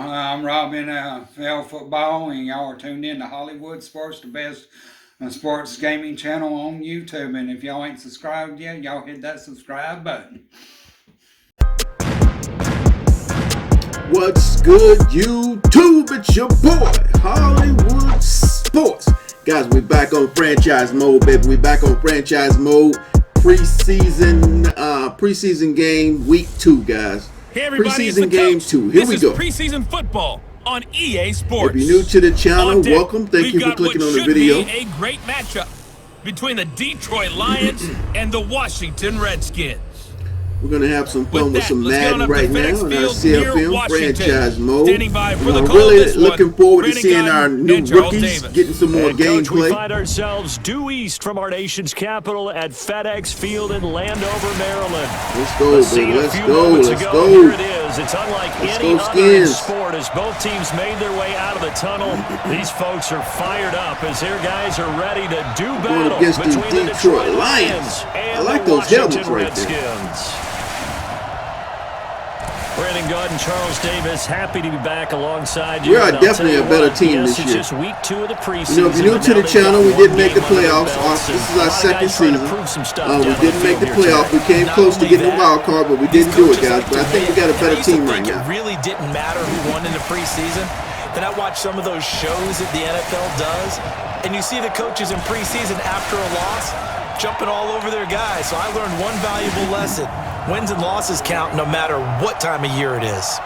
I'm Rob NFL Football, and y'all are tuned in to Hollywood Sports, the best sports gaming channel on YouTube. And if y'all ain't subscribed yet, y'all hit that subscribe button. What's good, YouTube? It's your boy, Hollywood Sports. Guys, we're back on franchise mode, baby. We're back on franchise mode. Preseason game week 2, guys. Hey everybody, preseason game 2. Here we go. Preseason football on EA Sports. If you're new to the channel, welcome. Thank you for clicking on the video. Be a great matchup between the Detroit Lions and the Washington Redskins. We're going to have some fun with some Madden right now in our CFM franchise mode. I'm really looking forward to seeing our new rookies getting some more gameplay. We find ourselves due east from our nation's capital at FedEx Field in Landover, Maryland. Let's go, baby. Let's go. Let's go. Here it is. It's unlike any other sport as both teams made their way out of the tunnel. These folks are fired up as their guys are ready to do battle against these between Detroit Lions. I like those helmets right there. Brandon Gaunt and Charles Davis, happy to be back alongside you. We are definitely a better team this year. It's just week 2 of the preseason. You know, if you're new to the channel, we didn't make the playoffs. This is our second season. We didn't make the playoffs. We came close to getting a wild card, but we didn't do it, guys. But I think we got a better team right now. It really didn't matter who won in the preseason. Then I watch some of those shows that the NFL does, and you see the coaches in preseason after a loss jumping all over their guys. So I learned one valuable lesson. Wins and losses count no matter what time of year it is.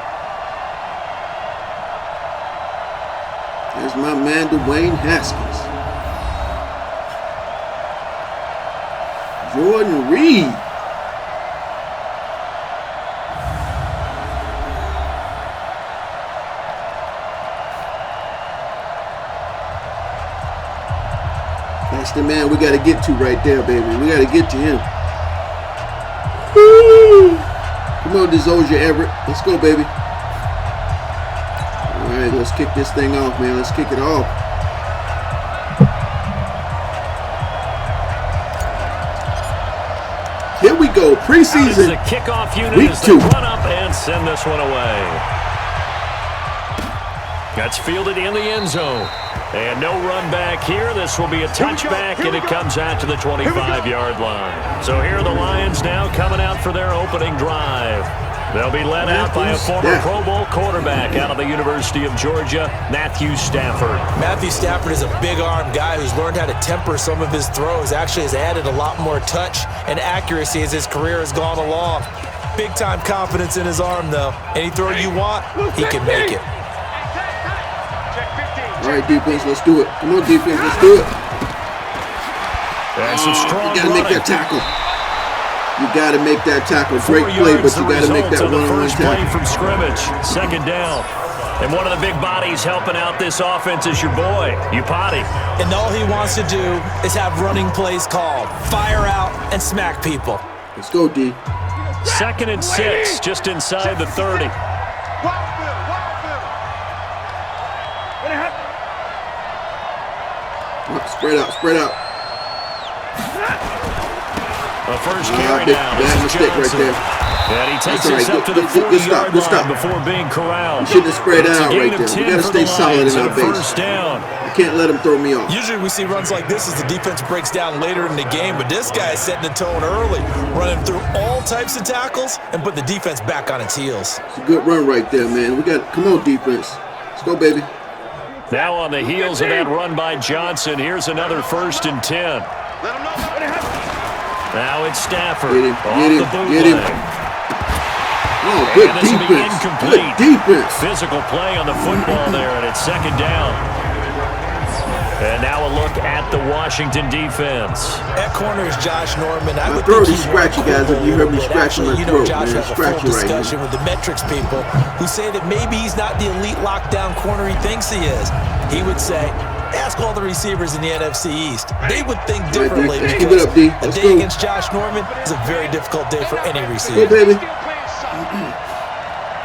There's my man, Dwayne Haskins. Jordan Reed. That's the man we got to get to right there, baby. We got to get to him. Woo! Come on, DeZoja Everett. Let's go, baby. All right, let's kick this thing off, man. Let's kick it off. Here we go. Preseason the kickoff unit week 2. Run up and send this one away. That's fielded in the end zone. And no run back here. This will be a touchback, and it comes out to the 25-yard line. So here are the Lions now coming out for their opening drive. They'll be led out by a former Pro Bowl quarterback out of the University of Georgia, Matthew Stafford. Matthew Stafford is a big-arm guy who's learned how to temper some of his throws. Actually has added a lot more touch and accuracy as his career has gone along. Big-time confidence in his arm, though. Any throw you want, he can make it. All right, defense, let's do it. Come on, defense, let's do it. That's some strong you got to make that tackle. You got to make that tackle. Great play, but you got to make that one-on-one tackle. From scrimmage, second down. And one of the big bodies helping out this offense is your boy, Upati. And all he wants to do is have running plays called. Fire out and smack people. Let's go, D. Second and 6, just inside the 30. Spread out, spread out. The first carry down. Bad mistake right there. And he takes us up to the 40-yard line before being corralled. You shouldn't have spread out right there. We got to stay solid in our base. I can't let him throw me off. Usually we see runs like this as the defense breaks down later in the game, but this guy is setting the tone early, running through all types of tackles and put the defense back on its heels. It's a good run right there, man. Come on, defense. Let's go, baby. Now on the heels of that run by Johnson, here's another 1st and 10. Now it's Stafford. Get him. Oh, good defense. Good defense. Physical play on the football there, and it's second down. And now a look at the Washington defense. At corner is Josh Norman. My throat is scratchy, guys. If you heard me scratching my throat, Josh man. has a full discussion with the metrics people who say that maybe he's not the elite lockdown corner he thinks he is. He would say, ask all the receivers in the NFC East. They would think differently because a day against Josh Norman is a very difficult day for any receiver. Go, baby.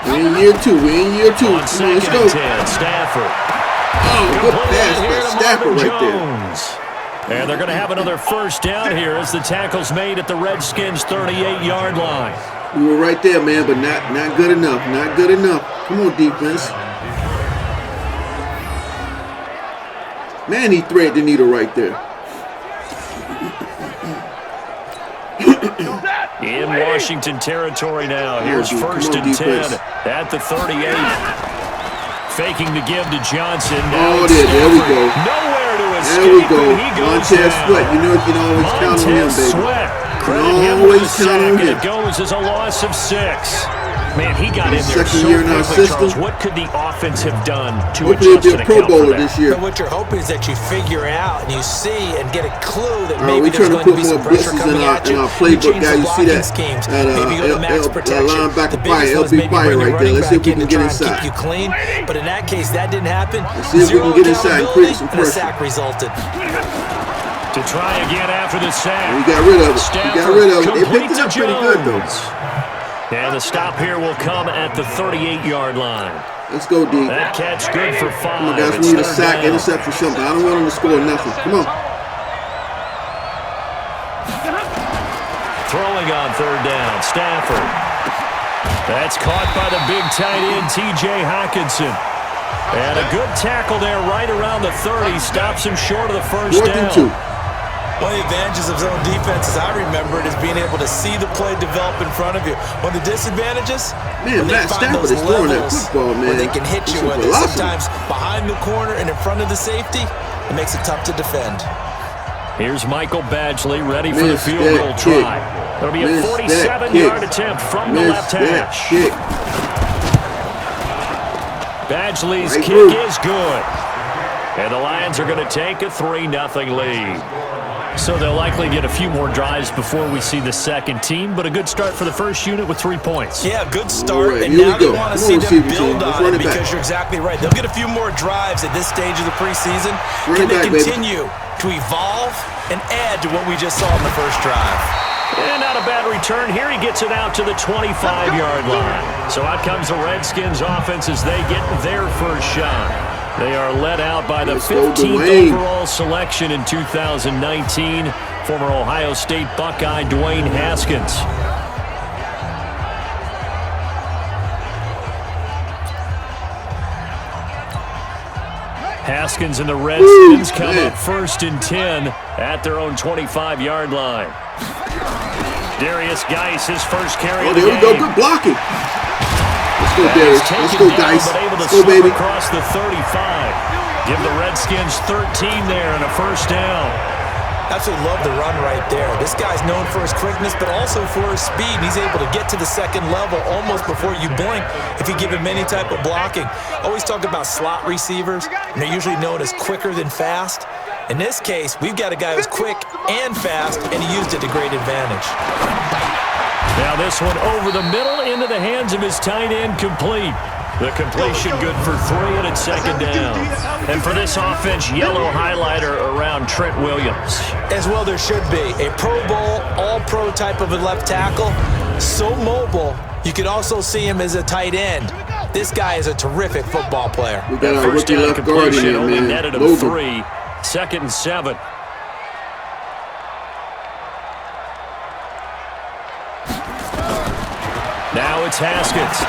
We're in year 2. On second and 10, Stafford. Oh, good pass by Stafford right there. And they're going to have another first down here as the tackle's made at the Redskins' 38-yard line. We were right there, man, but not good enough. Not good enough. Come on, defense. Man, he threaded the needle right there. In Washington territory now. Here's first and 10 at the 38. Faking the give to Johnson. Oh, there we go. Nowhere to escape. There we go. He goes Montez down. Sweat. You know you can always count on him, baby. Sweat. You Credit can him always with a count on sack, and him. it goes as a loss of 6. Man, he got in there Second so year in our quickly, system. Charles. What could the offense have done to Hopefully adjust he'll be and a Pro account for Bowler that? this year. But what you're hoping is that you figure out and you see and get a clue that We're maybe there's trying to going to put be more some pressure blitzes coming in at you. our playbook, change guys. the You see blocking that? schemes. Maybe go to max protection. linebacker The fire, biggest one is LB maybe fire bring your right there. running Let's see back if we in can to get try and inside. keep you clean. But in that case, that didn't happen. Let's see if we can get inside and create some And a pressure. sack resulted. To try again after the sack. We got rid of it. We got rid of it. They picked it up pretty good, though. And the stop here will come at the 38-yard line. Let's go, D. That catch good for 5. Come on, guys. It's We need a third sack, down. interception, something. I don't want them to score nothing. Come on. Throwing on third down, Stafford. That's caught by the big tight end, T.J. Hockenson. And a good tackle there right around the 30. Stops him short of the first 4th and down. 2. One of the advantages of zone defense, as I remember it, is being able to see the play develop in front of you. One of the disadvantages, Man, when they Matt find Stafford those is throwing that levels football, man. where they can hit With you, some whether it's velocity. sometimes behind the corner and in front of the safety, it makes it tough to defend. Here's Michael Badgley ready for the Missed field that goal kick. try. It'll be a Missed 47-yard that kick. attempt from the left Missed that hash. kick. Badgley's Right kick through. is good. And the Lions are going to take a 3-0 lead. So they'll likely get a few more drives before we see the second team, but a good start for the first unit with 3 points. Yeah, good start, All right, and here we now they go. want to Come see on, them receiver build team. Let's on run it it back. because you're exactly right. They'll get a few more drives at this stage of the preseason. Run Can it they back, baby. continue to evolve and add to what we just saw in the first drive? And not a bad return here. He gets it out to the 25-yard line. So out comes the Redskins offense as they get their first shot. They are led out by the Let's go, 15th Dwayne. overall selection in 2019. Former Ohio State Buckeye Dwayne Haskins. Haskins and the Redskins come up first and 10 at their own 25-yard line. Darius Geis, his first carry Oh, of the there we game. go. Good blocking. Let's go, That Darius. is Let's taken go, down, Geis. but able to Let's go, slip baby. across the 35. Give the Redskins 13 there and a first down. Absolutely love the run right there. This guy's known for his quickness, but also for his speed. He's able to get to the second level almost before you blink if you give him any type of blocking. Always talk about slot receivers, and they're usually known as quicker than fast. In this case, we've got a guy who's quick and fast, and he used it to great advantage. Now this one over the middle into the hands of his tight end, complete. The completion good for 3 and it's second down. And for this offense, yellow highlighter around Trent Williams. As well there should be. A Pro Bowl, all-pro type of a left tackle. So mobile, you could also see him as a tight end. This guy is a terrific football player. We got That our first rookie down left guard in completion there, only man. netted him Logan. 3. Second and 7. Now it's Haskins.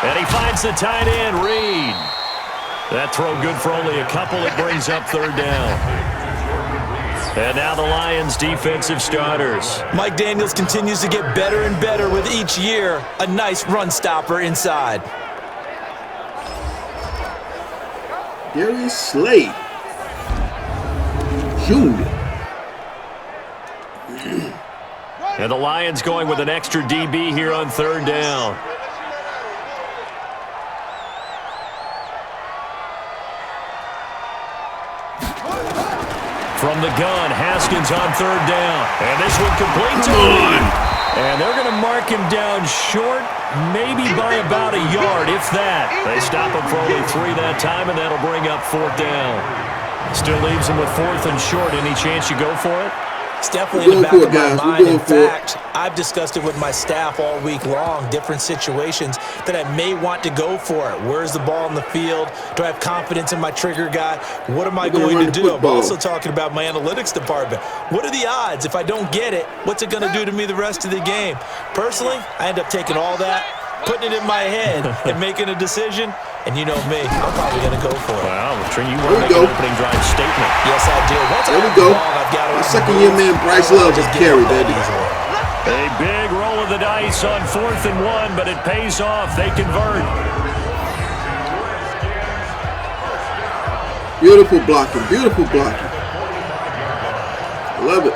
And he finds the tight end, Reed. That throw good for only a couple. It brings up third down. And now the Lions' defensive starters. Mike Daniels continues to get better and better with each year. A nice run stopper inside. Darius Slade. Junior. And the Lions going with an extra DB here on third down. From the gun, Haskins on third down. And this one complete to Reed. And they're going to mark him down short, maybe by about a yard, if that. They stop him for only 3 that time, and that'll bring up fourth down. Still leaves him with 4th and short. Any chance you go for it? It's definitely in the back We're of going my for it, mind. In guys. We're going for it. fact, I've discussed it with my staff all week long, different situations that I may want to go for it. Where's the ball in the field? Do I have confidence in my trigger guy? What am I We're gonna going run to the do? I'm football. also talking about my analytics department. What are the odds? If I don't get it, what's it going to do to me the rest of the game? Personally, I end up taking all that, putting it in my head and making a decision. And you know me, I'm probably going to go for it. Wow, Trent, you want to make an opening drive statement. Yes, I do. There we go. My second-year man, Bryce Love, just carry, baby. A big roll of the dice on 4th and 1, but it pays off. They convert. Beautiful blocking. Beautiful blocking. Love it.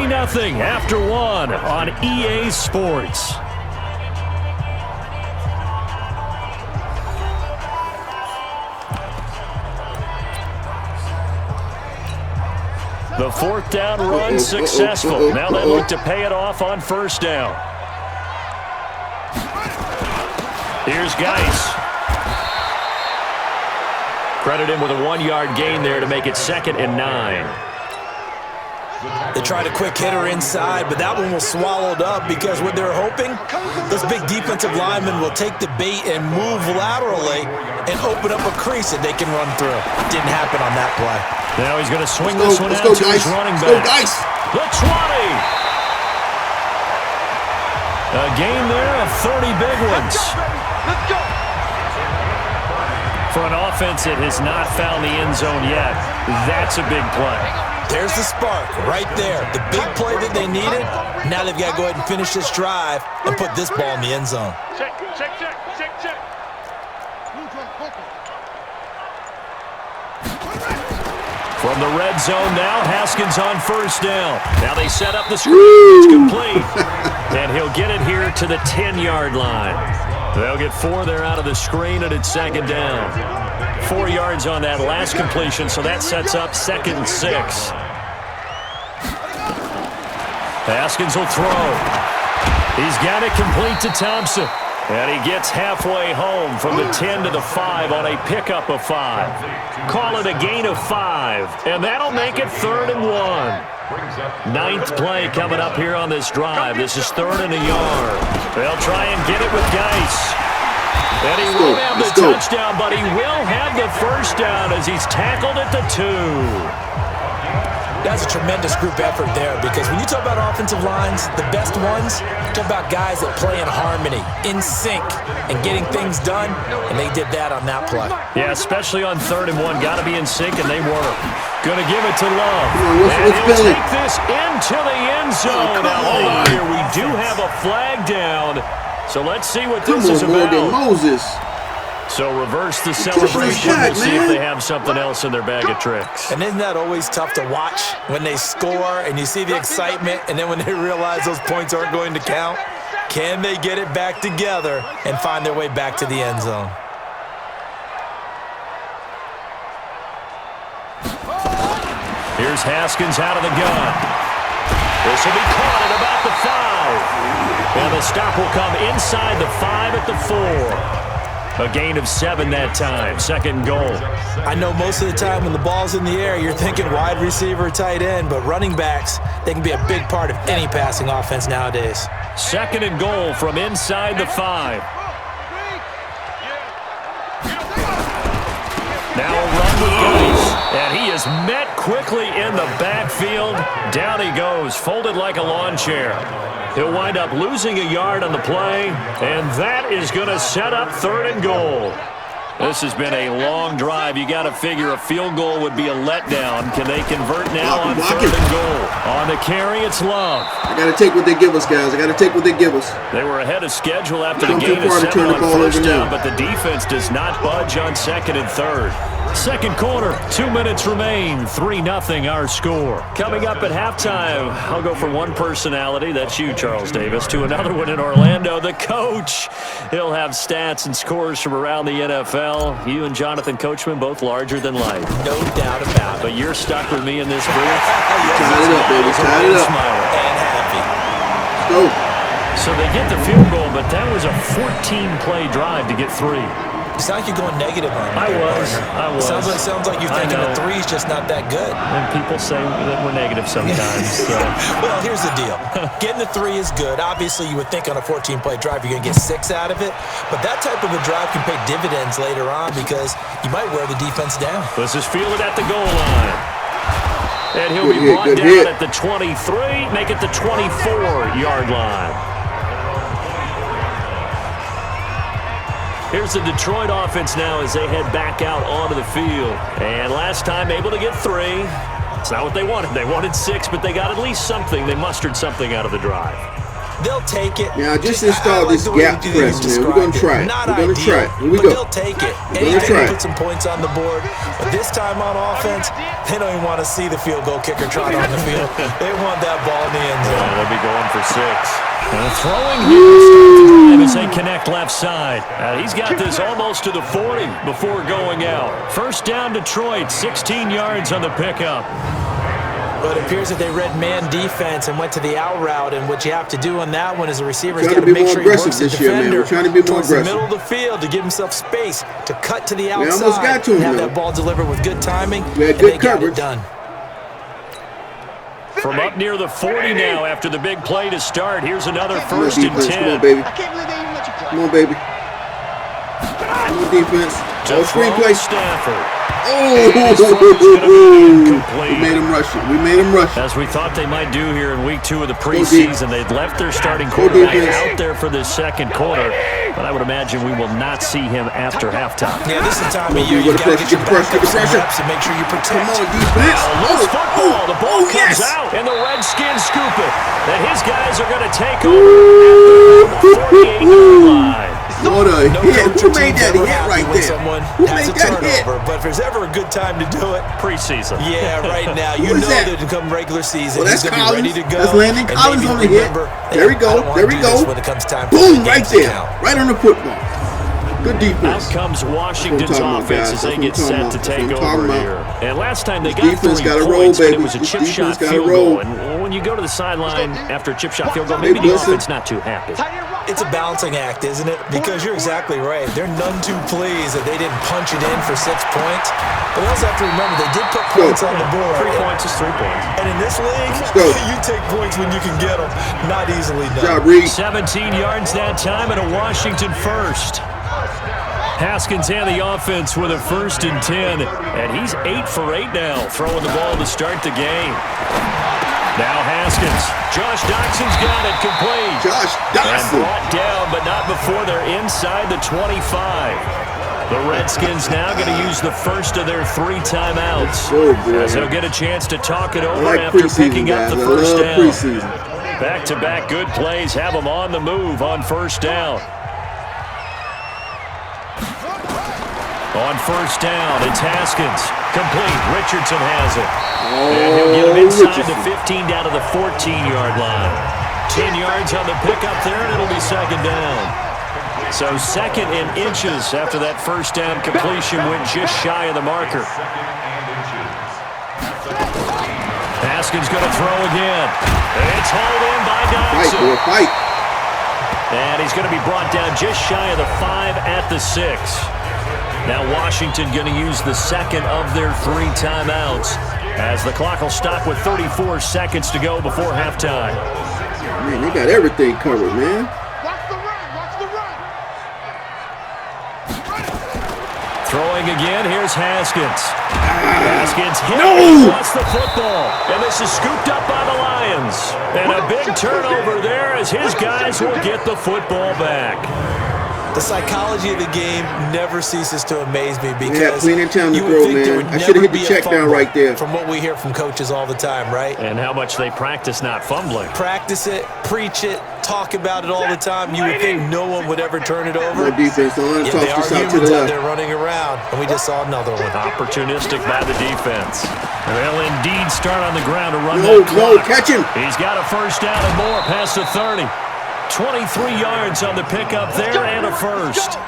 Nothing after 1 on EA Sports. The 4th down run successful. Now they look to pay it off on 1st down. Here's Geis. Credit him with a 1-yard gain there to make it 2nd and 9. They tried a quick hitter inside, but that one was swallowed up because what they're hoping, those big defensive linemen will take the bait and move laterally and open up a crease that they can run through. Didn't happen on that play. Now he's going to swing this one out to his running back. The 20. A gain there of 30 big ones. Let's go. For an offense that has not found the end zone yet, that's a big play. There's the spark right there. The big play that they needed. Now they've got to go ahead and finish this drive and put this ball in the end zone. Check. From the red zone now, Haskins on 1st down. Now they set up the screen. It's complete. And he'll get it here to the 10-yard line. They'll get 4 there out of the screen, and it's 2nd down. 4 yards on that last completion, so that sets up 2nd and 6. Haskins will throw. He's got it complete to Thompson. And he gets halfway home from the 10 to the 5 on a pickup of 5. Call it a gain of 5, and that'll make it 3rd and 1. 9th play coming up here on this drive. This is 3rd and a yard. They'll try and get it with Geis. And he won't have the touchdown, but he will have the 1st down as he's tackled at the 2. That's a tremendous group effort there because when you talk about offensive lines, the best ones, talk about guys that play in harmony, in sync, and getting things done, and they did that on that play. Yeah, especially on 3rd and 1. Got to be in sync, and they were. Going to give it to Love. And he'll take this into the end zone. Now, here we do have a flag down, so let's see what this is about. Moses. So reverse the celebration. We'll see if they have something else in their bag of tricks. And isn't that always tough to watch when they score and you see the excitement and then when they realize those points aren't going to count? Can they get it back together and find their way back to the end zone? Here's Haskins out of the gun. This will be caught at about the 5. And the stop will come inside the 5 at the 4. A gain of 7 that time. 2nd goal. I know most of the time when the ball's in the air, you're thinking wide receiver, tight end, but running backs, they can be a big part of any passing offense nowadays. 2nd and goal from inside the 5. Now a run with Geis, and he is met quickly in the backfield. Down he goes, folded like a lawn chair. He'll wind up losing a yard on the play, and that is going to set up 3rd and goal. This has been a long drive. You got to figure a field goal would be a letdown. Can they convert now on 3rd and goal? On the carry, it's Love. I got to take what they give us, guys. I got to take what they give us. They were ahead of schedule after the gain of 7 on 1st down, but the defense does not budge on 2nd and 3rd. 2nd quarter, 2 minutes remain, 3-0 our score. Coming up at halftime, I'll go from one personality, that's you, Charles Davis, to another one in Orlando, the coach. He'll have stats and scores from around the NFL. You and Jonathan Coachman, both larger than life. No doubt about it. But you're stuck with me in this booth. Tie it up, baby. Tie it up. And happy. Go. So they get the field goal, but that was a 14-play drive to get 3. You sound like you're going negative on me. I was. Sounds like you're thinking the 3's just not that good. And people say that we're negative sometimes. So. Well, here's the deal. Getting the 3 is good. Obviously, you would think on a 14-play drive you're going to get 6 out of it. But that type of a drive can pay dividends later on because you might wear the defense down. This is fielded at the goal line. And he'll be brought down at the 23, make it the 24-yard line. Here's the Detroit offense now as they head back out onto the field. And last time able to get 3. It's not what they wanted. They wanted 6, but they got at least something. They mustered something out of the drive. They'll take it. Now, just install this gap press, man. We're going to try it. We're going to try it. Here we go. They'll take it. Anything to put some points on the board. But this time on offense, they don't even want to see the field goal kicker trot on the field. They want that ball in the end zone. Yeah, they'll be going for 6. And throwing here to start the drive as they connect left side. He's got this almost to the 40 before going out. First down, Detroit, 16 yards on the pickup. But it appears that they read man defense and went to the out route, and what you have to do on that one is the receiver's got to make sure he works the defender towards the middle of the field to give himself space to cut to the outside almost got to him, and have that ball delivered with good timing. We had good coverage. Done. From up near the 40 now after the big play to start, here's another first and 10. Come on, baby. Come on, baby. Come on, defense. To screenplay. Stafford. Oh, we made him rush it. We made him rush it. As we thought they might do here in week 2 of the preseason, they'd left their starting quarterback out there for this second quarter, but I would imagine we will not see him after halftime. Yeah, this is the time of year you got to get your pressure and make sure you protect. Come on, defense. Loose football. The ball comes out, and the Redskins scoop it. And his guys are going to take over at the 48-yard line. What a hit. Who made that hit right there? Who made that hit? But if there's ever a good time to do it, preseason. Yeah, right now. You know that to come regular season, well, that's he's going to be ready to go. That's Landon Collins on the hit. There we go. There we go. When it comes time boom, right there. Right on the football. Good defense. Out comes Washington's offense as they get set to take over here. And last time they got 3 points, but it was a chip shot field goal. And when you go to the sideline after a chip shot field goal, maybe the offense not too happy. It's a balancing act, isn't it? Because you're exactly right. They're none too pleased that they didn't punch it in for 6 points. But we also have to remember they did put points on the board. 3 points is 3 points. And in this league, you take points when you can get them. Not easily done. 17 yards that time and a Washington first. Haskins and the offense with a 1st and 10. And he's 8 for 8 now, throwing the ball to start the game. Now Haskins. Josh Doxson's got it complete. Josh Doxson. And brought down, but not before they're inside the 25. The Redskins now going to use the first of their 3 timeouts. As they'll get a chance to talk it over after picking up the first down. Back-to-back good plays have them on the move on first down. On first down, it's Haskins. Complete. Richardson has it. And he'll get him inside the 15 down to the 14-yard line. 10 yards on the pickup there, and it'll be second down. So 2nd and inches after that first down completion went just shy of the marker. Haskins going to throw again. It's hauled in by Doxson. Fight. And he's going to be brought down just shy of the 5 at the 6. Now Washington going to use the 2nd of their 3 timeouts as the clock will stop with 34 seconds to go before halftime. Man, they got everything covered, man. Watch the run. Throwing again, here's Haskins. Haskins hit wants the football. And this is scooped up by the Lions. And a big turnover there as his guys will get the football back. The psychology of the game never ceases to amaze me because plenty of time to throw, man. I should have hit the check down right there. From what we hear from coaches all the time, right? And how much they practice not fumbling. Practice it, preach it, talk about it all the time. You would think no one would ever turn it over. No defense. Don't let them toss this out to the left. They're running around, and we just saw another one. Opportunistic by the defense. They'll indeed start on the ground to run that clock. Catch him. He's got a first down and more past the 30. 23 yards on the pickup there and a first.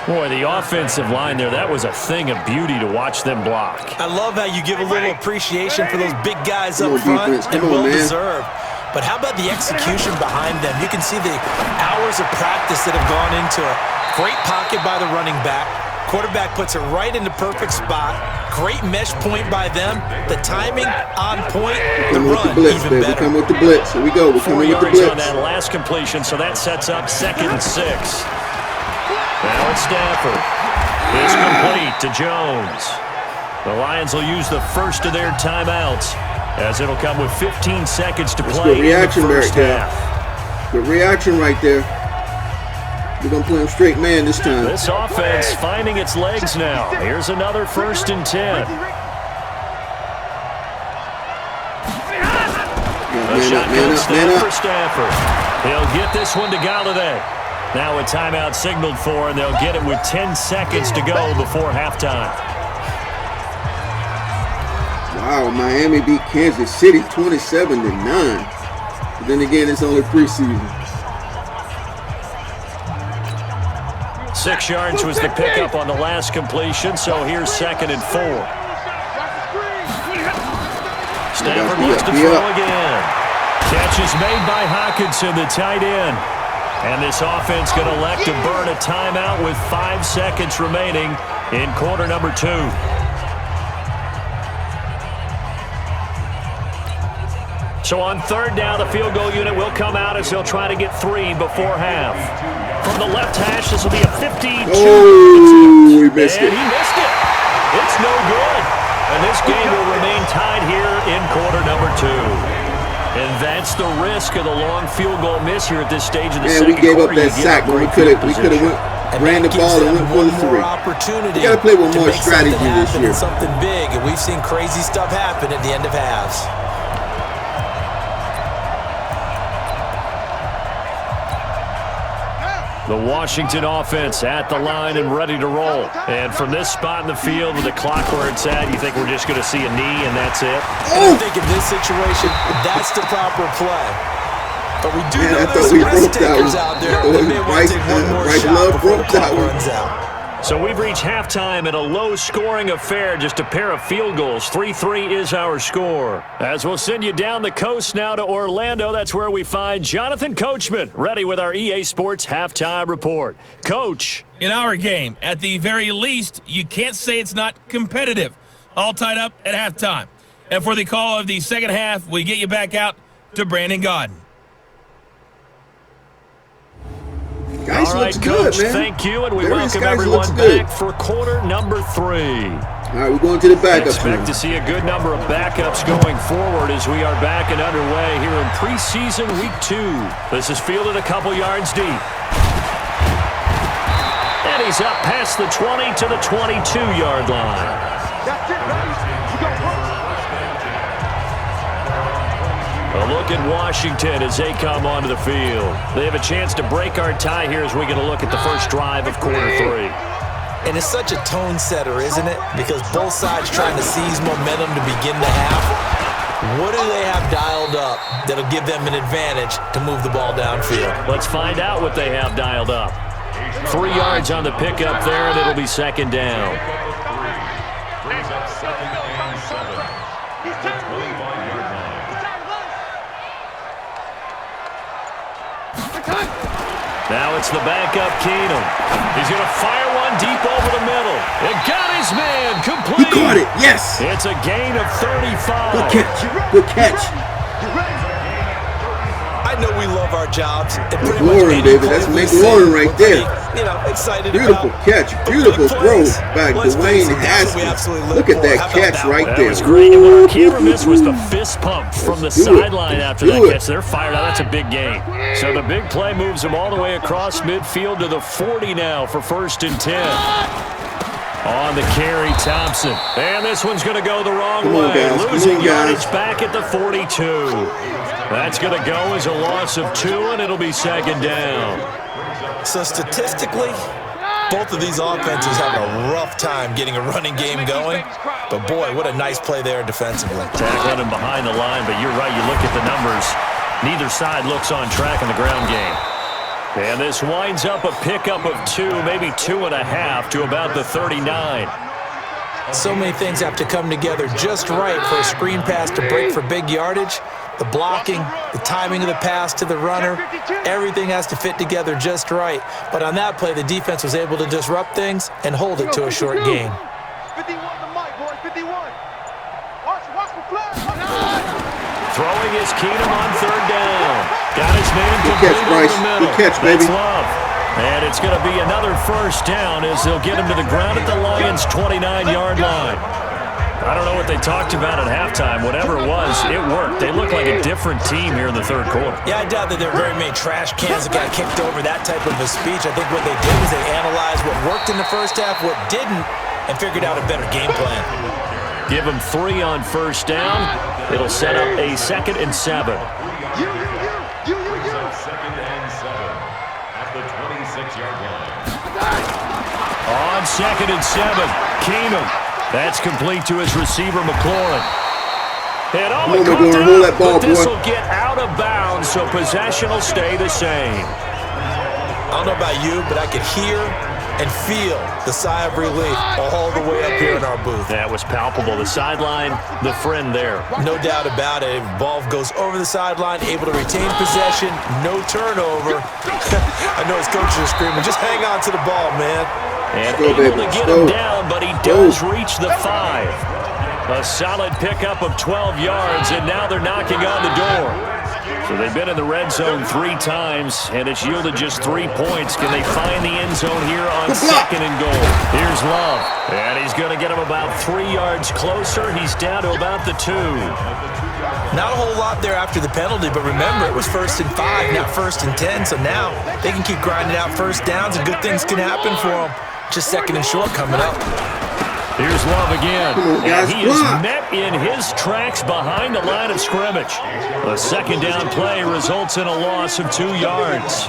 Boy, the offensive line there, that was a thing of beauty to watch them block. I love how you give a little appreciation for those big guys up front, and well-deserved. But how about the execution behind them? You can see the hours of practice that have gone into it. Great pocket by the running back. Quarterback puts it right in the perfect spot. Great mesh point by them. The timing on point. The run even better. We come with the blitz. Here we go. We're coming with the blitz. 4 yards on that last completion, so that sets up 2nd and 6. Now it's Stafford. It's complete to Jones. The Lions will use the first of their timeouts, as it'll come with 15 seconds to That's play good reaction in the first right there. half. Good reaction right there. We're going to play him straight man this time. This offense finding its legs now. Here's another 1st and 10. A shotgun snap for Stafford. He'll get this one to Galladay. Now a timeout signaled for, and they'll get it with 10 seconds to go before halftime. Wow, Miami beat Kansas City 27-9. But then again, it's only preseason. 6 yards was the pickup on the last completion, so here's 2nd and 4. Stafford looks to throw again. Catch is made by Hockenson, the tight end. And this offense going to elect to burn a timeout with 5 seconds remaining in quarter number 2. So on 3rd down, the field goal unit will come out as they'll try to get 3 before half. From the left hash, this will be a 52. Oh, he missed it. And he missed it. It's no good. And this game will remain tied here in quarter number 2. And that's the risk of the long field goal miss here at this stage of the second quarter. We gave up that sack, but we could have ran the ball and went for the 3. We got to play with more strategy this year. Something big, and we've seen crazy stuff happen at the end of halves. The Washington offense at the line and ready to roll. And from this spot in the field with the clock where it's at, you think we're just going to see a knee and that's it? I think in this situation, that's the proper play. But we do know there's some risk takers out there that may want to take one more shot before the clock runs out. So we've reached halftime in a low-scoring affair, just a pair of field goals. 3-3 is our score. As we'll send you down the coast now to Orlando, that's where we find Jonathan Coachman, ready with our EA Sports halftime report. Coach. In our game, at the very least, you can't say it's not competitive. All tied up at halftime. And for the call of the second half, we get you back out to Brandon Gaudin. Guys, all right, Coach, thank you, and we welcome everyone back for quarter number 3. All right, we're going to the backups. Expect to see a good number of backups going forward as we are back and underway here in preseason week 2. This is fielded a couple yards deep. And he's up past the 20 to the 22-yard line. That's it, baby. You go first. A look at Washington as they come onto the field. They have a chance to break our tie here as we get a look at the first drive of quarter 3. And it's such a tone setter, isn't it? Because both sides trying to seize momentum to begin the half. What do they have dialed up that'll give them an advantage to move the ball downfield? Let's find out what they have dialed up. 3 yards on the pickup there, and it'll be 2nd down. Now it's the backup Keenum. He's going to fire one deep over the middle. It got his man complete. He caught it, yes. It's a gain of 35. Good catch, good catch. I know we love our jobs. McLaurin, baby, that's McLaurin right there. Excited beautiful catch, beautiful throw by Dwayne Haskins. Look at that catch right there. That was great. And what I can't miss was the fist pump from the sideline after that catch. They're fired out. That's a big gain. So the big play moves them all the way across midfield to the 40 now for 1st and 10. On the carry, Thompson. And this one's going to go the wrong way. Losing yardage back at the 42. That's going to go as a loss of 2, and it'll be 2nd down. So statistically, both of these offenses have a rough time getting a running game going. But boy, what a nice play there defensively. Tackling him behind the line, but you're right. You look at the numbers. Neither side looks on track in the ground game. And this winds up a pickup of 2, maybe 2.5 to about the 39. So many things have to come together just right for a screen pass to break for big yardage. The blocking, the timing of the pass to the runner, everything has to fit together just right. But on that play, the defense was able to disrupt things and hold it to a short gain. 51 to Mike, boy, 51. Watch the flag. Throwing is Keenum on 3rd down. Got his man complete over the middle. Good catch, baby. That's love. And it's going to be another 1st down as they'll get him to the ground at the Lions' 29-yard line. I don't know what they talked about at halftime. Whatever it was, it worked. They look like a different team here in the third quarter. Yeah, I doubt that there are very many trash cans that got kicked over that type of a speech. I think what they did was they analyzed what worked in the first half, what didn't, and figured out a better game plan. Give them 3 on first down. It'll set up a 2nd and 7. Second and 7 at the 26-yard line. On 2nd and 7, Keenum. That's complete to his receiver, McLaurin. And all the hold that ball, but this will get out of bounds, so possession will stay the same. I don't know about you, but I could hear and feel the sigh of relief all the way up here in our booth. That was palpable. The sideline, the friend there. No doubt about it. Ball goes over the sideline, able to retain possession, no turnover. I know his coaches are screaming, just hang on to the ball, man. And able to get him down, but he does reach the 5. A solid pickup of 12 yards, and now they're knocking on the door. So they've been in the red zone 3 times, and it's yielded just 3 points. Can they find the end zone here on 2nd and goal? Here's Love, and he's going to get him about 3 yards closer. He's down to about the 2. Not a whole lot there after the penalty, but remember, it was 1st and 5, not 1st and 10, so now they can keep grinding out first downs, and good things can happen for them. Just 2nd and short coming up. Here's Love again, and he is met in his tracks behind the line of scrimmage. A 2nd down play results in a loss of 2 yards.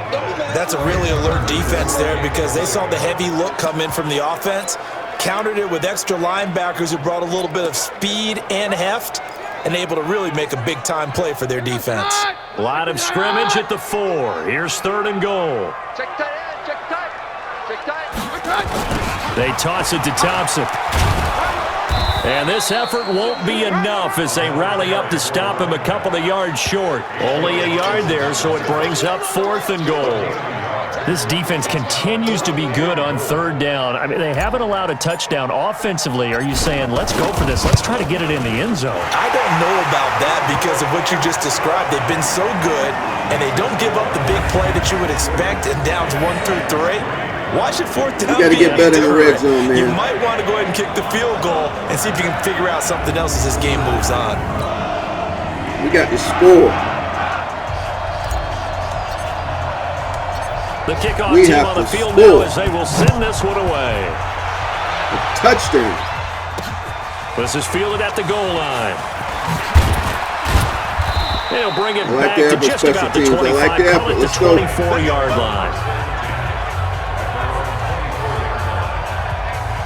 That's a really alert defense there because they saw the heavy look come in from the offense, countered it with extra linebackers who brought a little bit of speed and heft, and able to really make a big-time play for their defense. Line of scrimmage at the 4. Here's 3rd and goal. Check tight end, check tight. Check tight. They toss it to Thompson. And this effort won't be enough as they rally up to stop him a couple of yards short. Only a yard there, so it brings up 4th and goal. This defense continues to be good on 3rd down. I mean, they haven't allowed a touchdown offensively. Are you saying, let's go for this, let's try to get it in the end zone? I don't know about that because of what you just described. They've been so good, and they don't give up the big play that you would expect in downs 1 through 3. Watch it 4th down. You got to get better in the red zone, man. You might want to go ahead and kick the field goal and see if you can figure out something else as this game moves on. We got to score. The kickoff team on the field now as they will send this one away. A touchdown. This is fielded at the goal line. They'll bring it back the to just about the 25, call it the 24-yard line.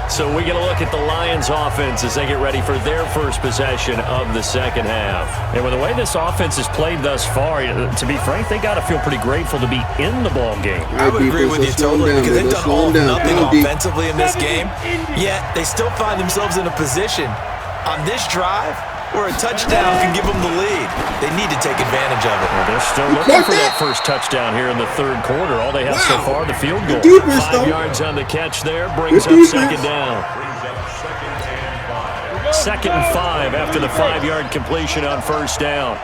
So we're going to look at the Lions offense as they get ready for their first possession of the second half. And with the way this offense has played thus far, to be frank, they got to feel pretty grateful to be in the ball game. I would agree with you totally because they've done all nothing offensively in this game, yet they still find themselves in a position on this drive where a touchdown can give them the lead. They need to take advantage of it. Well, they're still looking for that first touchdown here in the 3rd quarter. All they have so far, the field goal. 5 yards on the catch there, brings up 2nd down. 2nd and 5 after the 5-yard completion on first down.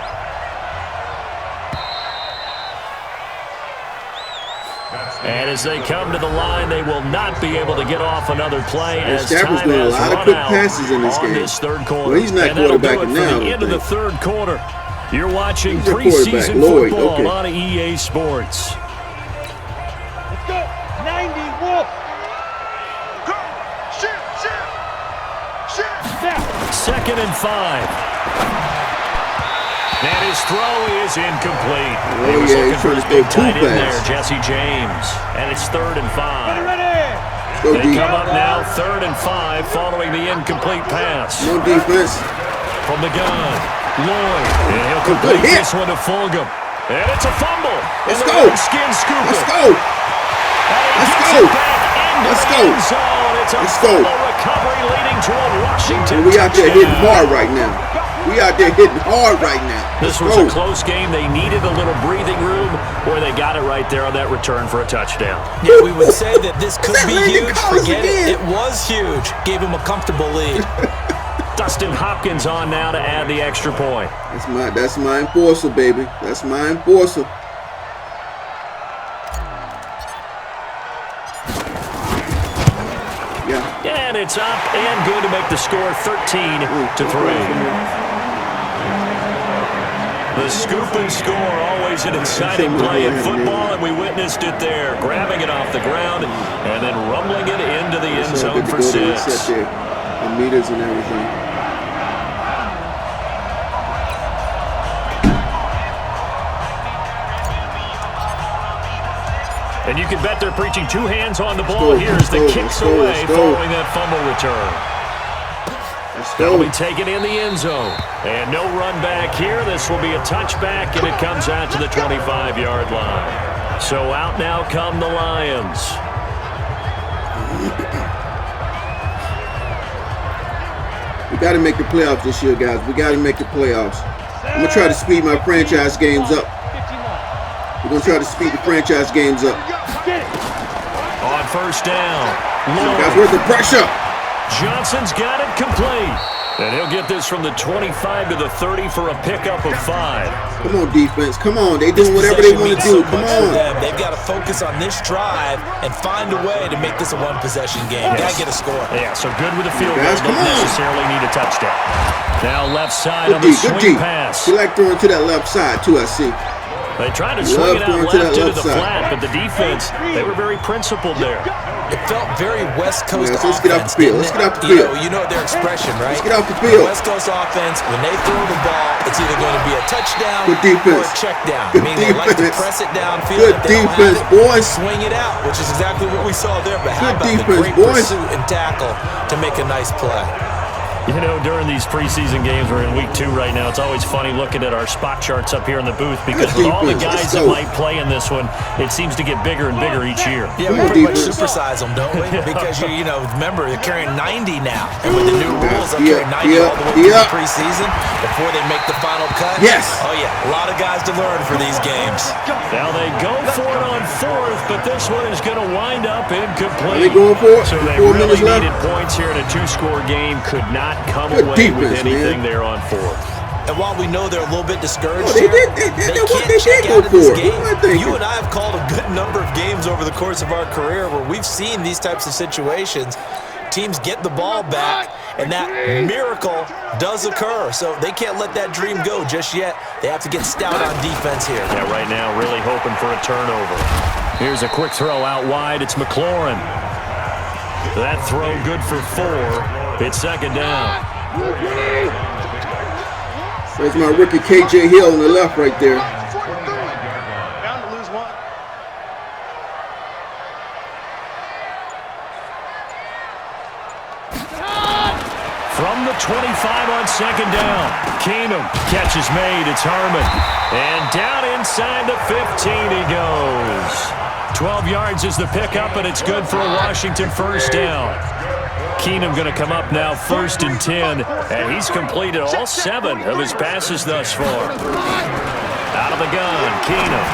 And as they come to the line, they will not be able to get off another play as time has run out on this 3rd quarter. Well, he's not quarterbacking now. The end of the 3rd quarter. You're watching preseason football on EA Sports. Let's go. 90 Wolf. Go. Shoot. 2nd and 5. And his throw is incomplete. He was looking for his big tight end there, Jesse James. And it's 3rd and 5. They come up now 3rd and 5 following the incomplete pass. No defense. From the gun, Lloyd. And he'll complete this one to Fulgham. And it's a fumble. Let's go. Redskins scoop it. Let's go. Let's go. Let's go. It's a fumble recovery leading to a Washington We out there hitting hard right now. We out there hitting hard right now. This was a close game. They needed a little breathing room, where they got it right there on that return for a touchdown. Yeah, we would say that this could be huge. Forget it. It was huge. Gave him a comfortable lead. Dustin Hopkins on now to add the extra point. That's my enforcer, baby. That's my enforcer. it's up and good to make the score 13-3. The scoop and score, always an exciting play in football, and we witnessed it there. Grabbing it off the ground and then rumbling it into the end zone for 6. The meters and everything. And you can bet they're preaching 2 hands on the ball here as the kicks away following that fumble return. That'll be taken in the end zone. And no run back here. This will be a touchback, and it comes out to the 25-yard line. So out now come the Lions. We got to make the playoffs this year, guys. We got to make the playoffs. I'm going to try to speed my franchise games up. We're going to try to speed the franchise games up. On first down. Guys, where's the pressure? Johnson's got it complete. And he'll get this from the 25 to the 30 for a pickup of 5. Come on, defense. Come on. They're doing whatever they want to do. Come on. They've got to focus on this drive and find a way to make this a one-possession game. Got to get a score. Yeah, so good with the field goal. Don't necessarily need a touchdown. Now left side on the swing pass. You like throwing to that left side, too, I see. They tried to swing it out left into the flat, but the defense, they were very principled there. It felt very West Coast offense. Let's get off the field. Let's get off the field. You know their expression, right? Let's get off the field. West Coast offense, when they throw the ball, it's either going to be a touchdown or a check down. Good Meaning they like to press it downfield. Good defense, boys. Swing it out, which is exactly what we saw there. But how about the great pursuit and tackle to make a nice play? You know, during these preseason games, we're in week 2 right now, it's always funny looking at our spot charts up here in the booth because with all the guys that might play in this one, it seems to get bigger and bigger each year. Yeah, we pretty much supersize them, don't we? Because, you know, remember, they're carrying 90 now. And with the new rules, they're carrying 90 all the way through the preseason before they make the final cut. Yes. Oh, yeah, a lot of guys to learn for these games. Now they go for it on 4th, but this one is going to wind up incomplete. Are they going for it? So they really needed points here in a 2-score game. Could not come away with anything there on 4th. And while we know they're a little bit discouraged they here, did check go out of for this it. game. You and I have called a good number of games over the course of our career where we've seen these types of situations. Teams get the ball back, and that miracle does occur. So they can't let that dream go just yet. They have to get stout on defense here. Yeah, right now really hoping for a turnover. Here's a quick throw out wide. It's McLaurin. That throw good for 4. It's second down. There's my rookie KJ Hill on the left right there. Bound to lose 1. From the 25 on second down. Keenum, catch is made. It's Herman. And down inside the 15 he goes. 12 yards is the pickup, and it's good for a Washington first down. Keenum going to come up now 1st and 10, and he's completed all 7 of his passes thus far. Out of the gun, Keenum.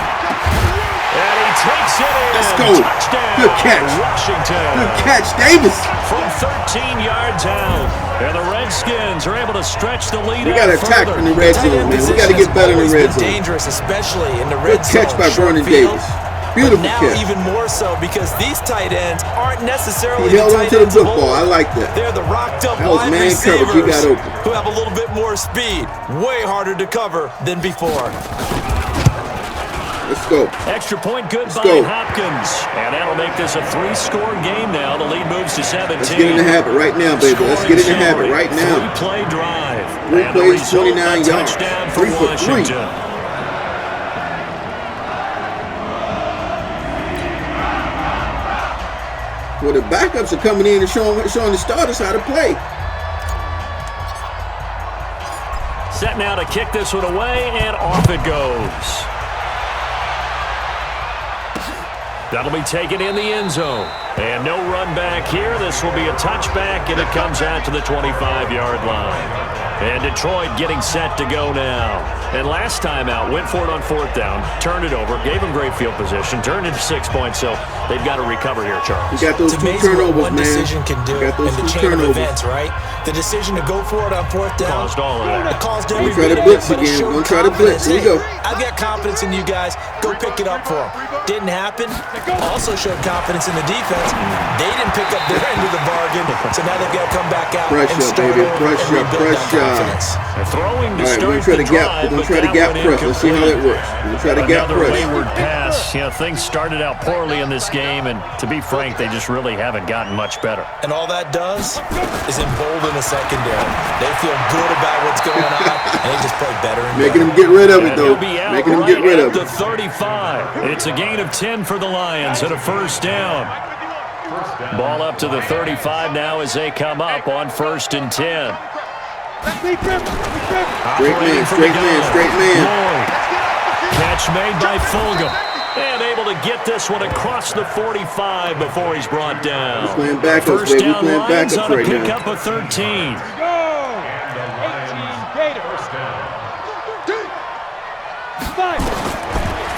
And he takes it in. Let's go. Touchdown, good catch. Washington. Good catch, Davis. From 13 yards out. And the Redskins are able to stretch the lead. We got to attack in the red zone, man. We got to get better in the red zone. Dangerous, especially in the red zone. Good catch by Vernon Davis. Beautiful now catch. Even more so because these tight ends aren't necessarily he held the on tight to the ends of football. old. I like that. They're the rocked up that was wide man receivers coverage. He got open. who have a little bit more speed. Way harder to cover than before. Let's go. Extra point good Let's by go. Hopkins. And that'll make this a 3-score game now. The lead moves to 17. Let's get in the habit right now, baby. Let's get in the habit right now. 3-play drive. 3 and plays, the result, 29 yards. touchdown for 3 for 3. Washington. Well, the backups are coming in and showing the starters how to play. Set now to kick this one away, and off it goes. That'll be taken in the end zone. And no run back here. This will be a touchback, and it comes out to the 25-yard line. And Detroit getting set to go now. And last time out, went for it on 4th down, turned it over, gave them great field position, turned into 6 points, so they've got to recover here, Charles. You got those two turnovers, man. Decision can do in the chain of events, right? The decision to go for it on 4th down. Caused all of that. It caused every try bit to of blitz it, but it again. showed Don't try to blitz. Here we go. I've got confidence in you guys. Go pick it up for them. Didn't happen. Also showed confidence in the defense. They didn't pick up their end of the bargain, so now they've got to come back out and start over and rebuild that confidence. They're throwing to All right, start we're going to try the drive, to we're going to try to gap press. Let's see how that works. We're going to try to gap Another press. wayward pass. You know, things started out poorly in this game, and to be frank, they just really haven't gotten much better. And all that does is embolden the secondary. They feel good about what's going on, and they just play better and Making better. them get rid of it, And though. he'll be out Making them right get rid of at it. the 35. It's a gain of 10 for the Lions and a first down. Ball up to the 35 now as they come up on 1st and 10. Straight man. Lloyd. Catch made by Fulgham. And able to get this one across the 45 before he's brought down. We're playing backups, First baby. We're down, playing Lions backups on a right now. pickup of 13.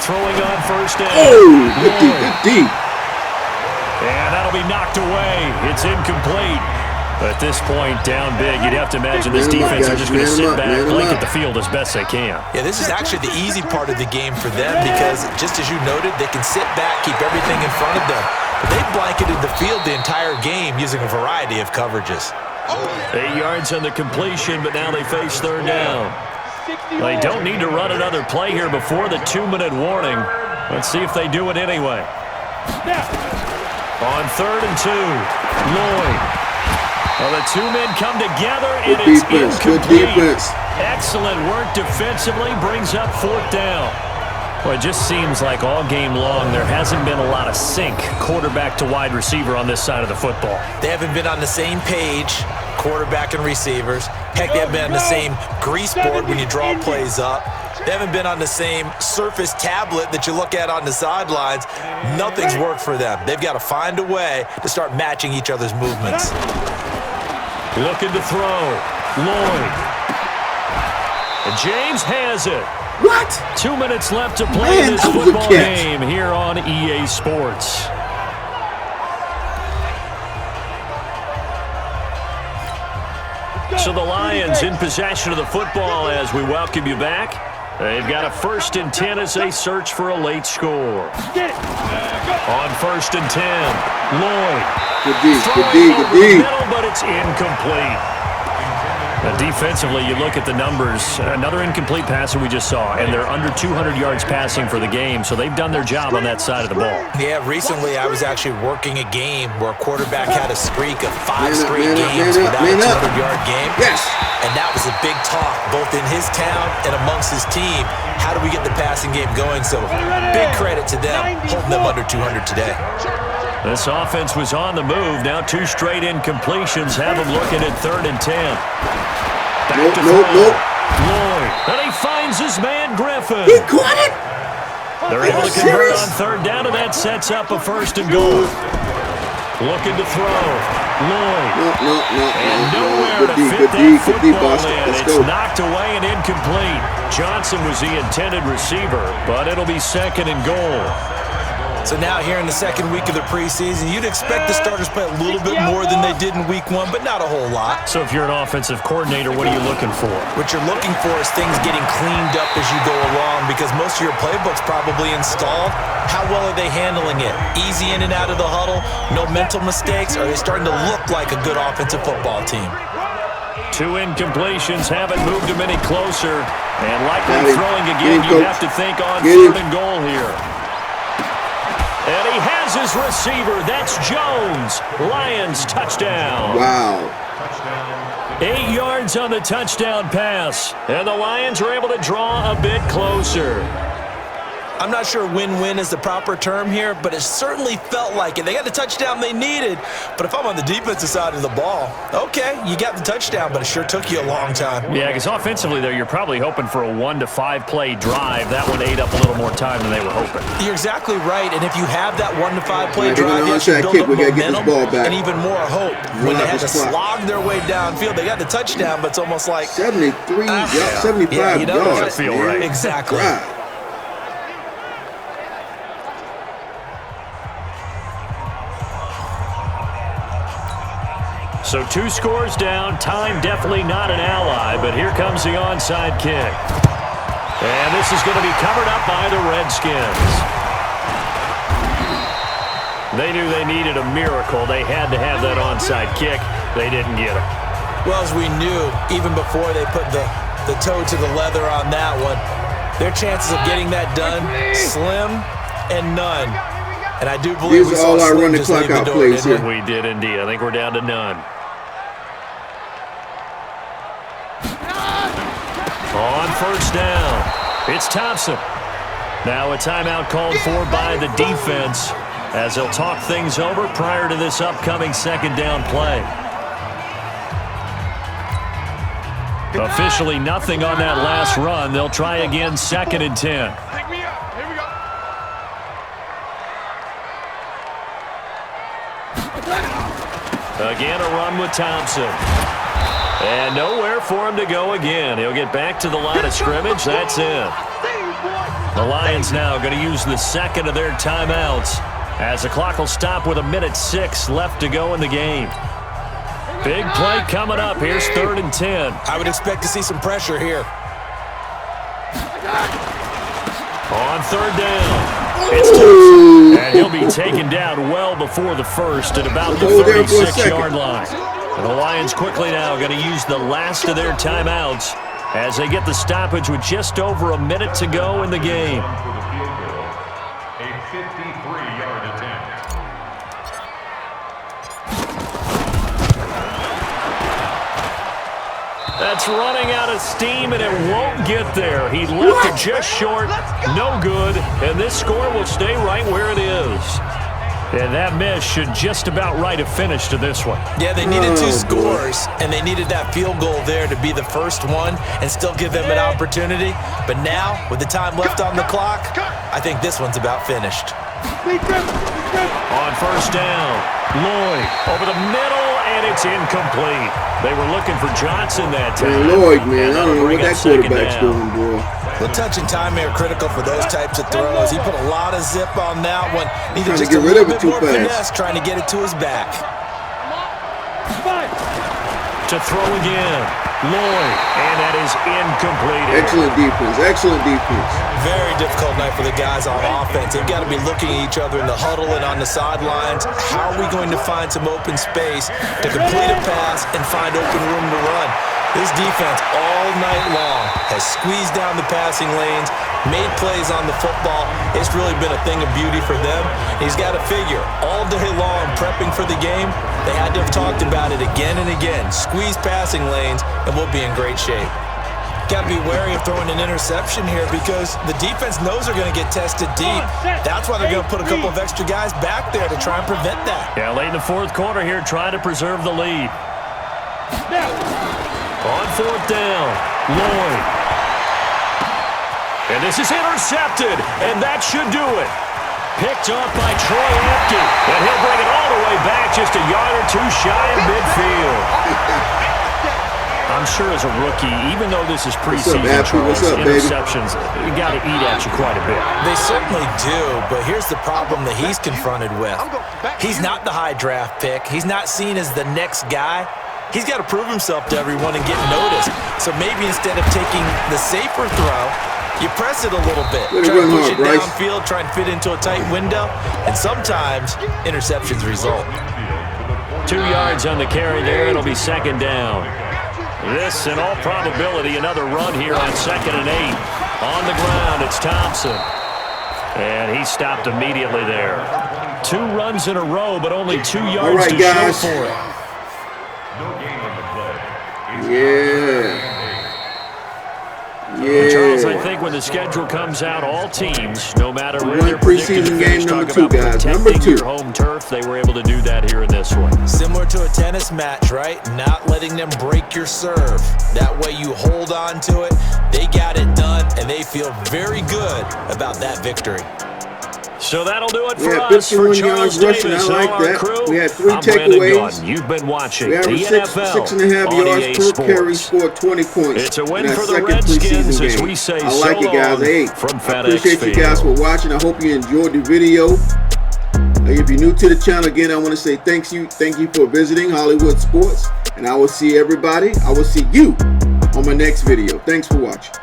Throwing on 1st down. Oh, good D, good D. And that'll be knocked away. It's incomplete. At this point, down big, you'd have to imagine this defense are just going to sit back, blanket the field as best they can. Yeah, this is actually the easy part of the game for them because, just as you noted, they can sit back, keep everything in front of them. But they've blanketed the field the entire game using a variety of coverages. 8 yards on the completion, but now they face 3rd down. They don't need to run another play here before the 2-minute warning. Let's see if they do it anyway. On 3rd and 2, Lloyd. Well, the two men come together, and it's incomplete. Excellent work defensively, brings up 4th down. Well, it just seems like all game long there hasn't been a lot of sync quarterback to wide receiver on this side of the football. They haven't been on the same page, quarterback and receivers. Heck, they haven't been on the same grease board when you draw plays up. They haven't been on the same Surface tablet that you look at on the sidelines. Nothing's worked for them. They've got to find a way to start matching each other's movements. Looking to throw. Lloyd. And James has it. What? 2 minutes left to play in this football game here on EA Sports. So the Lions in possession of the football as we welcome you back. They've got a 1st and 10 as they search for a late score. On 1st and 10, Lloyd. Good D, good D, good D. Middle, but it's incomplete. Defensively, you look at the numbers. Another incomplete passer we just saw, and they're under 200 yards passing for the game, so they've done their job on that side of the ball. Yeah, recently I was actually working a game where a quarterback had a streak of 5 straight games without a 200-yard game. Yes. And that was a big talk, both in his town and amongst his team. How do we get the passing game going? So big credit to them, holding them under 200 today. This offense was on the move. Now 2 straight incompletions have them looking at 3rd and 10. Back to throw. Lloyd. And he finds his man, Griffin. He caught it. They're able to convert on 3rd down, and that sets up a 1st and goal. Looking to throw. Lloyd. And nowhere to fit that football in. It's knocked away and incomplete. Johnson was the intended receiver, but it'll be 2nd and goal. So now here in the 2nd week of the preseason, you'd expect the starters to play a little bit more than they did in week 1, but not a whole lot. So if you're an offensive coordinator, what are you looking for? What you're looking for is things getting cleaned up as you go along because most of your playbook's probably installed. How well are they handling it? Easy in and out of the huddle? No mental mistakes? Are they starting to look like a good offensive football team? 2 incompletions haven't moved them any closer. And likely throwing again, you have to think on 3rd and goal here. And he has his receiver. That's Jones. Lions touchdown. Wow. 8 yards on the touchdown pass. And the Lions are able to draw a bit closer. I'm not sure win-win is the proper term here, but it certainly felt like it. They got the touchdown they needed, but if I'm on the defensive side of the ball, okay, you got the touchdown, but it sure took you a long time. Yeah, because offensively there, you're probably hoping for a 1 to 5 play drive. That one ate up a little more time than they were hoping. You're exactly right, and if you have that 1 to 5 play drive, you onside build kick, up we gotta get this momentum ball back. and even more hope. When they had to slog their way downfield, they got the touchdown, but it's almost like 73, 75 you know, yards. Feel right. Exactly. Wow. So 2 scores down. Time definitely not an ally, but here comes the onside kick. And this is going to be covered up by the Redskins. They knew they needed a miracle. They had to have that onside kick. They didn't get it. Well, as we knew, even before they put the toe to the leather on that one, their chances of getting that done, slim and none. And I do believe we saw Slim just leave the door, didn't we? We did indeed. I think we're down to none. On first down, it's Thompson. Now a timeout called for by the defense as they'll talk things over prior to this upcoming second down play. Officially nothing on that last run. They'll try again, 2nd and 10. Pick me up. Here we go. Again, a run with Thompson. And nowhere for him to go again. He'll get back to the line of scrimmage. That's it. The Lions now going to use the second of their timeouts as the clock will stop with 1:06 left to go in the game. Big play coming up. Here's 3rd and 10. I would expect to see some pressure here. On 3rd down, it's Thompson. And he'll be taken down well before the first at about the 36-yard line. And the Lions quickly now going to use the last of their timeouts as they get the stoppage with just over a minute to go in the game. A 53-yard attempt. That's running out of steam, and it won't get there. He left it just short, no good, and this score will stay right where it is. And that miss should just about right a finish to this one. Yeah, they needed 2 scores, and they needed that field goal there to be the first one and still give them an opportunity. But now, with the time left on the clock, I think this one's about finished. On first down, Lloyd over the middle, and it's incomplete. They were looking for Johnson that time. Man, Lloyd, man, I don't know what that quarterback's doing, boy. The touch and time are critical for those types of throws. He put a lot of zip on that one. Needed just a little bit more finesse trying to get it to his back. To throw again, Lloyd, and that is incomplete. Excellent defense, excellent defense. Very difficult night for the guys on offense. They've got to be looking at each other in the huddle and on the sidelines. How are we going to find some open space to complete a pass and find open room to run? This defense all night long has squeezed down the passing lanes, made plays on the football. It's really been a thing of beauty for them. He's got to figure, all day long prepping for the game, they had to have talked about it again and again. Squeeze passing lanes, and we'll be in great shape. Got to be wary of throwing an interception here because the defense knows they're going to get tested deep. That's why they're going to put a couple of extra guys back there to try and prevent that. Yeah, late in the 4th quarter here, trying to preserve the lead. On 4th down, Lloyd. And this is intercepted, and that should do it. Picked off by Troy Apke, and he'll bring it all the way back just a yard or 2 shy of midfield. I'm sure as a rookie, even though this is preseason, Charles, interceptions, you got to eat at you quite a bit. They certainly do, but here's the problem that he's confronted with. He's not the high draft pick. He's not seen as the next guy. He's got to prove himself to everyone and get noticed. So maybe instead of taking the safer throw, you press it a little bit. Try to push it downfield, try and fit into a tight window, and sometimes interceptions result. 2 yards on the carry there. It'll be 2nd down. This, in all probability, another run here on 2nd and 8. On the ground, it's Thompson. And he stopped immediately there. 2 runs in a row, but only 2 yards to show for it. Yeah. Charles, I think when the schedule comes out, all teams, no matter where One they're predicted to preseason finish, game, talk number 2, about guys. protecting Number 2. your home turf. They were able to do that here in this one. Similar to a tennis match, right? Not letting them break your serve. That way you hold on to it. They got it done, and they feel very good about that victory. So that'll do it for Yeah, us. For 51 Charles yards rushing. Davis, I like our that. crew, We had 3 I'm Brandon takeaways. Gaudin. You've been watching We the averaged NFL 6.5 on yards EA per Sports. carry, scored 20 points. It's a win in our for the second Redskins preseason as game. we say I like so it, guys. long Hey, from I FedEx appreciate you guys for Field. watching. I hope you enjoyed the video. If you're new to the channel, again, I want to say thank you for visiting Hollywood Sports, and I will see everybody. I will see you on my next video. Thanks for watching.